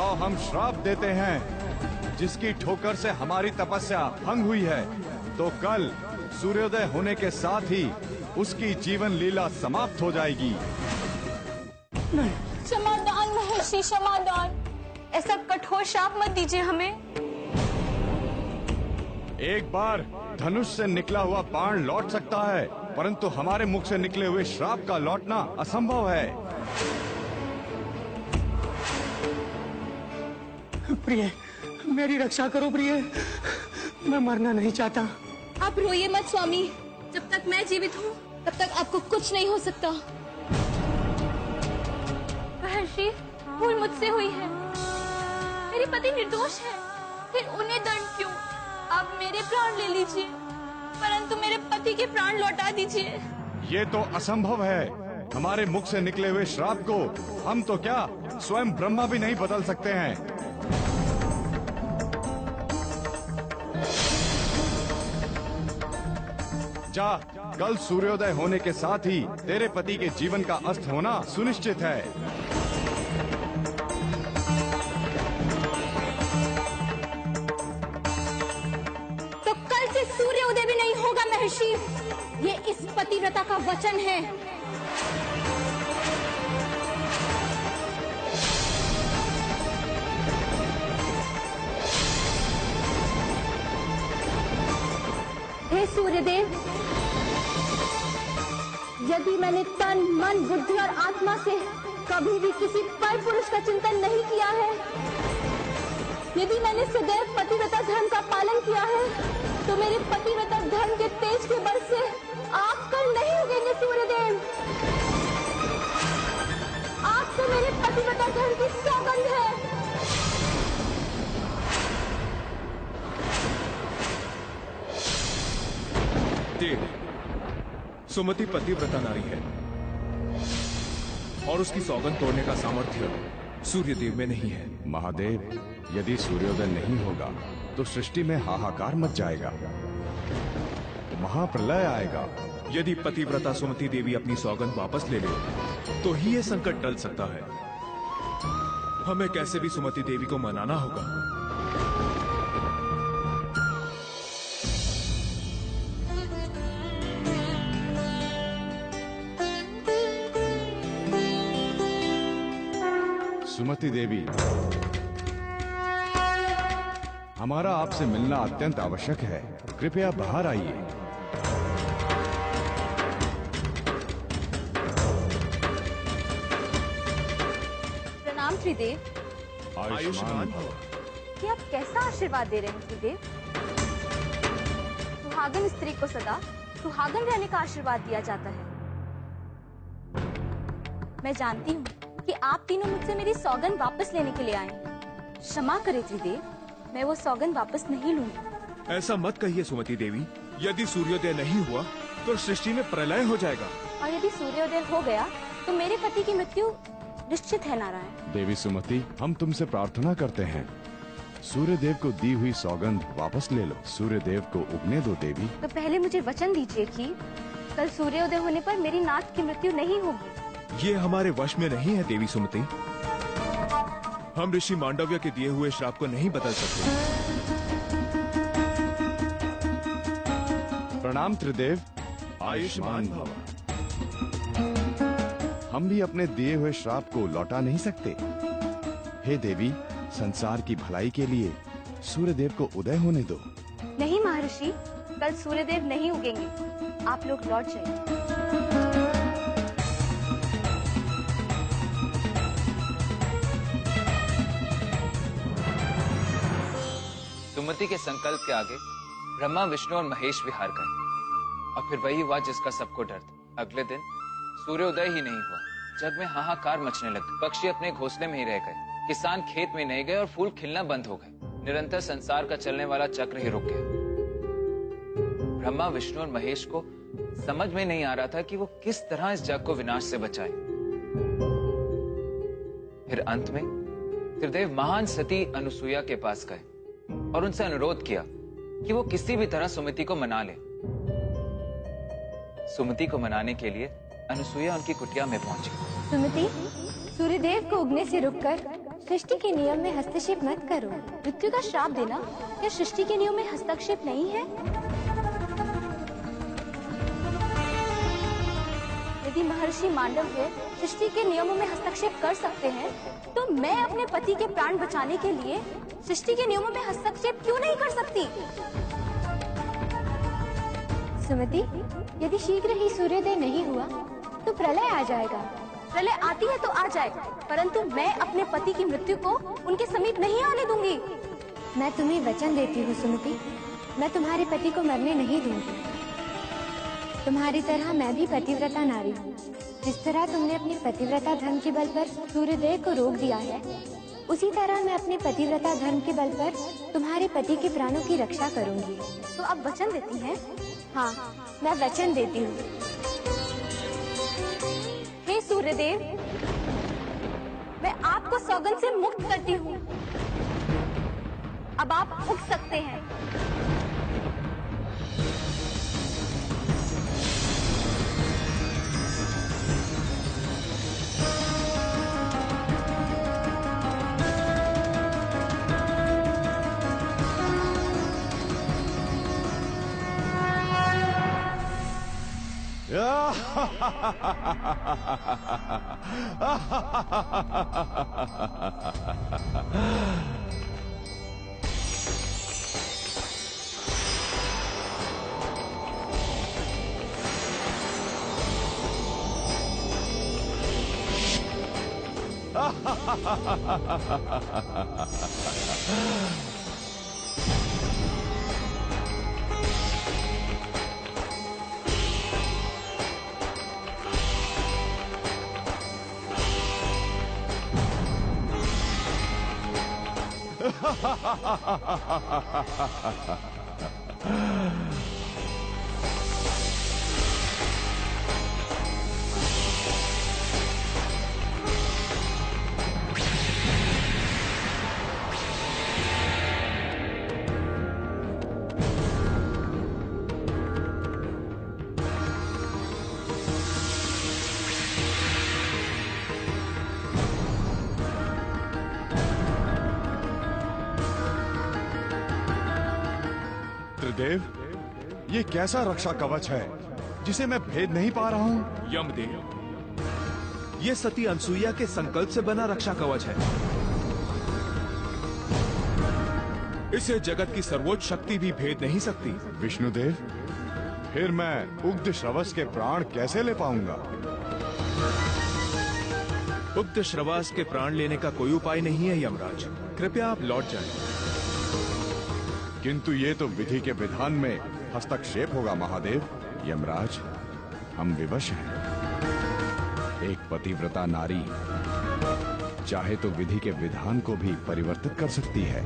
आओ हम श्राप देते हैं। जिसकी ठोकर से हमारी तपस्या भंग हुई है, तो कल सूर्योदय होने के साथ ही उसकी जीवन लीला समाप्त हो जाएगी। क्षमादान महर्षि, क्षमादान। ऐसा कठोर श्राप मत दीजिए हमें। एक बार धनुष से निकला हुआ बाण लौट सकता है, परंतु हमारे मुख से निकले हुए श्राप का लौटना असंभव है। प्रिय, मेरी रक्षा करो प्रिय, मैं मरना नहीं चाहता। आप रोइए मत स्वामी, जब तक मैं जीवित हूँ तब तक आपको कुछ नहीं हो सकता। महर्षि, भूल मुझसे हुई है। मेरे पति निर्दोष है, फिर उन्हें दंड क्यों? आप मेरे प्राण ले लीजिए, परंतु मेरे पति के प्राण लौटा दीजिए। ये तो असंभव है। हमारे मुख से निकले हुए श्राप को हम तो क्या, स्वयं ब्रह्मा भी नहीं बदल सकते हैं। जा, कल सूर्योदय होने के साथ ही तेरे पति के जीवन का अस्त होना सुनिश्चित है। तो कल से सूर्योदय भी नहीं होगा महर्षि, ये इस पतिव्रता का वचन है। हे सूर्यदेव, यदि मैंने तन, मन, बुद्धि और आत्मा से कभी भी किसी पर पुरुष का चिंतन नहीं किया है, यदि मैंने सदैव पतिव्रता धर्म का पालन किया है, तो मेरे पतिव्रता धर्म के तेज के बल से आप कल नहीं उगेंगे सूर्यदेव। आपसे मेरे पतिव्रता धर्म की सौगंध है। देव, सुमति पतिव्रता नारी है और उसकी सौगंध तोड़ने का सामर्थ्य सूर्यदेव में नहीं है। महादेव, यदि सूर्योदय नहीं होगा तो सृष्टि में हाहाकार मच जाएगा, महाप्रलय आएगा। यदि पतिव्रता सुमति देवी अपनी सौगंध वापस ले ले तो ही ये संकट टल सकता है। हमें कैसे भी सुमति देवी को मनाना होगा। सुमति देवी, हमारा आपसे मिलना अत्यंत आवश्यक है। कृपया बाहर आइए। प्रणाम त्रिदेव। आयुष्मान भव। कि आप कैसा आशीर्वाद दे रहे हैं त्रिदेव? सुहागन स्त्री को सदा सुहागन रहने का आशीर्वाद दिया जाता है। मैं जानती हूँ कि आप तीनों मुझसे मेरी सौगंध वापस लेने के लिए आए हैं। क्षमा करें त्रिदेव, मैं वो सौगंध वापस नहीं लूंगी। ऐसा मत कहिए सुमति देवी। यदि सूर्योदय नहीं हुआ तो सृष्टि में प्रलय हो जाएगा। और यदि सूर्योदय हो गया तो मेरे पति की मृत्यु निश्चित है। नारायण। देवी सुमति, हम तुमसे प्रार्थना करते हैं, सूर्यदेव को दी हुई सौगंध वापस ले लो। सूर्यदेव को उगने दो देवी। तो पहले मुझे वचन दीजिए कि कल सूर्योदय होने पर मेरी नाथ की मृत्यु नहीं होगी। ये हमारे वश में नहीं है देवी सुमति। हम ऋषि मांडव्य के दिए हुए श्राप को नहीं बदल सकते। प्रणाम त्रिदेव। आयुष्मान भव। हम भी अपने दिए हुए श्राप को लौटा नहीं सकते। हे देवी, संसार की भलाई के लिए सूर्यदेव को उदय होने दो। नहीं महर्षि, कल सूर्यदेव नहीं उगेंगे। आप लोग लौट जाइए। सुमति के संकल्प के आगे ब्रह्मा, विष्णु और महेश भी हार गए। और फिर वही हुआ जिसका सबको डर था। अगले दिन सूर्योदय ही नहीं हुआ। जग में हाहाकार मचने लगा। पक्षी अपने घोंसले में ही रह गए, किसान खेत में नहीं गए और फूल खिलना बंद हो गए। निरंतर संसार का चलने वाला चक्र ही रुक गया। ब्रह्मा, विष्णु और महेश को समझ में नहीं आ रहा था कि वो किस तरह इस जग को विनाश से बचाए। फिर अंत में त्रिदेव महान सती अनुसुईया के पास गए और उनसे अनुरोध किया कि वो किसी भी तरह सुमति को मना ले। सुमति को मनाने के लिए अनुसुईया उनकी कुटिया में पहुंची। सुमति, सूर्यदेव को उगने से रुककर सृष्टि के नियम में हस्तक्षेप मत करो। मृत्यु का श्राप देना क्या सृष्टि के नियम में हस्तक्षेप नहीं है? यदि महर्षि मांडव्य सृष्टि के नियमों में हस्तक्षेप कर सकते हैं, तो मैं अपने पति के प्राण बचाने के लिए सृष्टि के नियमों में हस्तक्षेप क्यों नहीं कर सकती? सुमति, यदि शीघ्र ही सूर्योदय नहीं हुआ तो प्रलय आ जाएगा। प्रलय आती है तो आ जाए, परंतु मैं अपने पति की मृत्यु को उनके समीप नहीं आने दूंगी। मैं तुम्हें वचन देती हूँ सुमति, मैं तुम्हारे पति को मरने नहीं दूंगी। तुम्हारी तरह मैं भी पतिव्रता नारी हूँ। जिस तरह तुमने अपने पतिव्रता धर्म के बल पर सूर्योदय को रोक दिया है, उसी तरह मैं अपने पतिव्रता धर्म के बल पर तुम्हारे पति के प्राणों की रक्षा करूंगी। तो आप वचन देती हैं? हाँ, मैं वचन देती हूँ। हे सूर्यदेव, मैं आपको सौगंध से मुक्त करती हूँ। अब आप उठ सकते हैं। त्रिदेव, ये कैसा रक्षा कवच है जिसे मैं भेद नहीं पा रहा हूँ? यमदेव, ये सती अनसुईया के संकल्प से बना रक्षा कवच है। इसे जगत की सर्वोच्च शक्ति भी भेद नहीं सकती। विष्णुदेव, फिर मैं उग्ध श्रवस के प्राण कैसे ले पाऊंगा? उग्ध श्रवास के प्राण लेने का कोई उपाय नहीं है यमराज, कृपया आप लौट जाएं। किंतु ये तो विधि के विधान में हस्तक्षेप होगा महादेव। यमराज, हम विवश हैं। एक पतिव्रता नारी चाहे तो विधि के विधान को भी परिवर्तित कर सकती है।